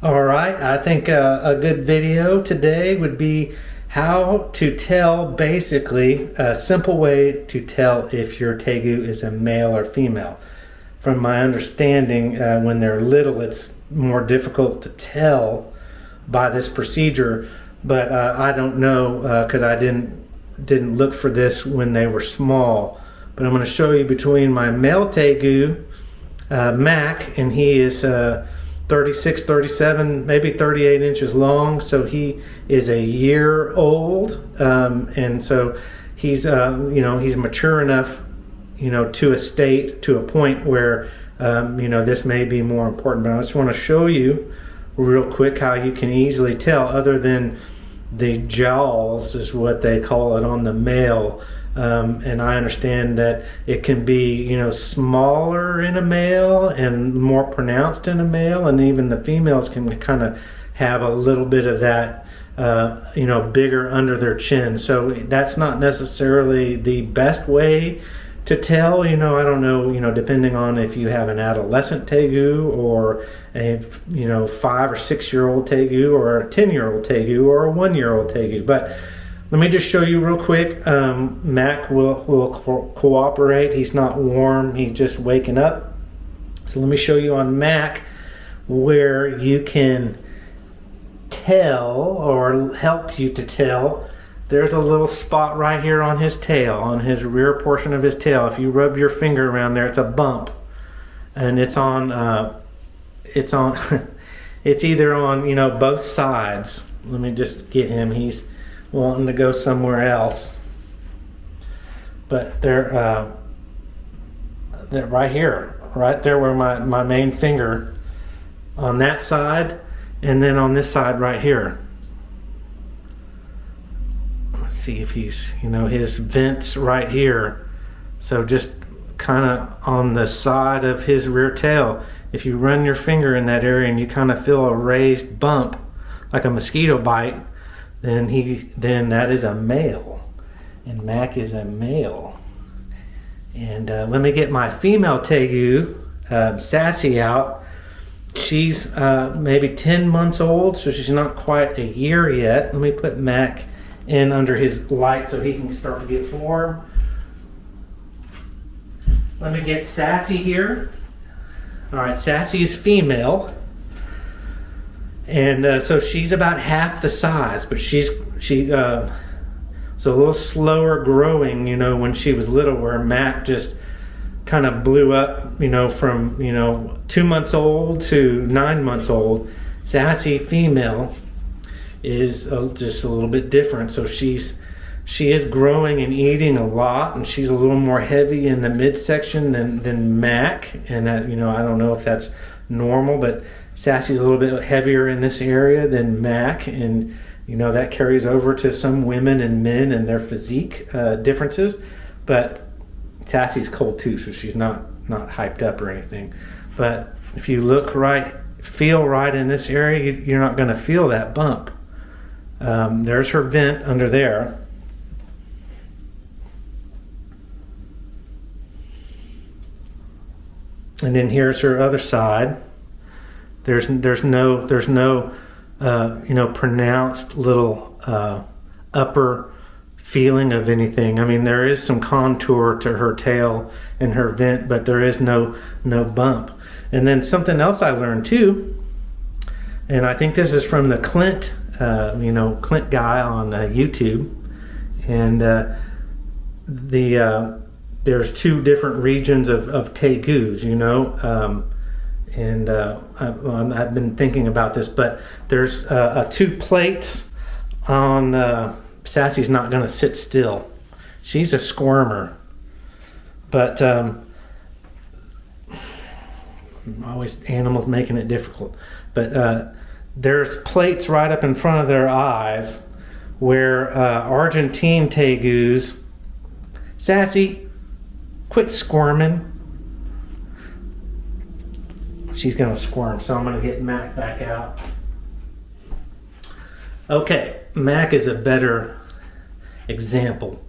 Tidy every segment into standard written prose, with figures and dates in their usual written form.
All right, I think a good video today would be how to tell, basically, a simple way to tell if your Tegu is a male or female. From my understanding, when they're little, it's more difficult to tell by this procedure, but I don't know because I didn't look for this when they were small. But I'm going to show you between my male Tegu, Mac, and he is 36, 37, maybe 38 inches long, so he is a year old, and so he's he's mature enough, to a point where this may be more important. But I just want to show you real quick how you can easily tell, other than the jowls is what they call it on the male. And I understand that it can be, smaller in a male and more pronounced in a male, and even the females can kind of have a little bit of that, bigger under their chin. So that's not necessarily the best way to tell. I don't know, depending on if you have an adolescent Tegu or a 5 or 6 year old Tegu or a 10-year-old Tegu or a 1-year-old Tegu. But let me just show you real quick. Mac will cooperate. He's not warm, he's just waking up. So let me show you on Mac where you can tell, or help you to tell. There's a little spot right here on his tail, on his rear portion of his tail. If you rub your finger around there, it's a bump, and it's it's either on both sides. Let me just get him. He's wanting to go somewhere else, but they're right here, right there where my main finger, on that side, and then on this side right here. Let's see if he's, his vent's right here, so just kind of on the side of his rear tail. If you run your finger in that area and you kind of feel a raised bump like a mosquito bite, then that is a male, and Mac is a male. And let me get my female Tegu, Sassy, out. She's maybe 10 months old, so she's not quite a year yet. Let me put Mac in under his light so he can start to get warm. Let me get Sassy here. All right, Sassy is female. And so she's about half the size, but she's a little slower growing, when she was little, where Mac just kind of blew up, from 2 months old to 9 months old. Sassy female is just a little bit different. So she is growing and eating a lot, and she's a little more heavy in the midsection than Mac, and that, I don't know if that's normal, but Sassy's a little bit heavier in this area than Mac, and that carries over to some women and men and their physique differences. But Sassy's cold too, so she's not hyped up or anything. But if you look right, feel right in this area, you're not going to feel that bump. There's her vent under there. And then here's her other side. There's no pronounced little upper feeling of anything. I mean, there is some contour to her tail and her vent, but there is no bump. And then something else I learned too, and I think this is from the Clint guy on YouTube, and there's 2 different regions of Tegus, and I've been thinking about this, but there's 2 plates on Sassy's not going to sit still. She's a squirmer, but always animals making it difficult. But there's plates right up in front of their eyes where Argentine Tegus, Sassy, quit squirming. She's going to squirm, so I'm going to get Mac back out. Okay, Mac is a better example,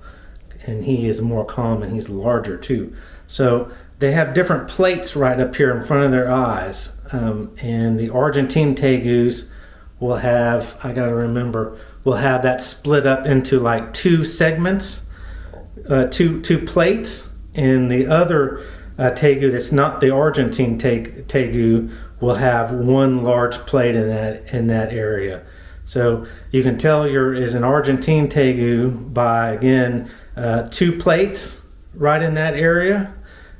and he is more calm, and he's larger too. So they have different plates right up here in front of their eyes. And the Argentine Tegus will have, I gotta remember, will have that split up into like two segments, two plates, and the other Tegu that's not the Argentine Tegu will have one large plate in that area. So you can tell is an Argentine Tegu by, again, two plates right in that area,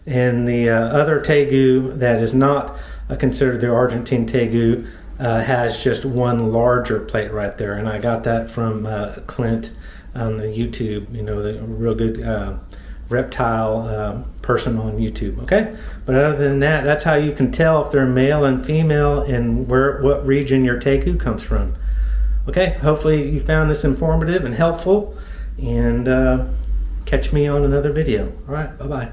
and the other Tegu that is not considered the Argentine Tegu has just one larger plate right there. And I got that from Clint on the YouTube, the real good reptile person on YouTube. Okay, but other than that, that's how you can tell if they're male and female and what region your Tegu comes from. Okay, hopefully you found this informative and helpful, and catch me on another video. All right, bye-bye.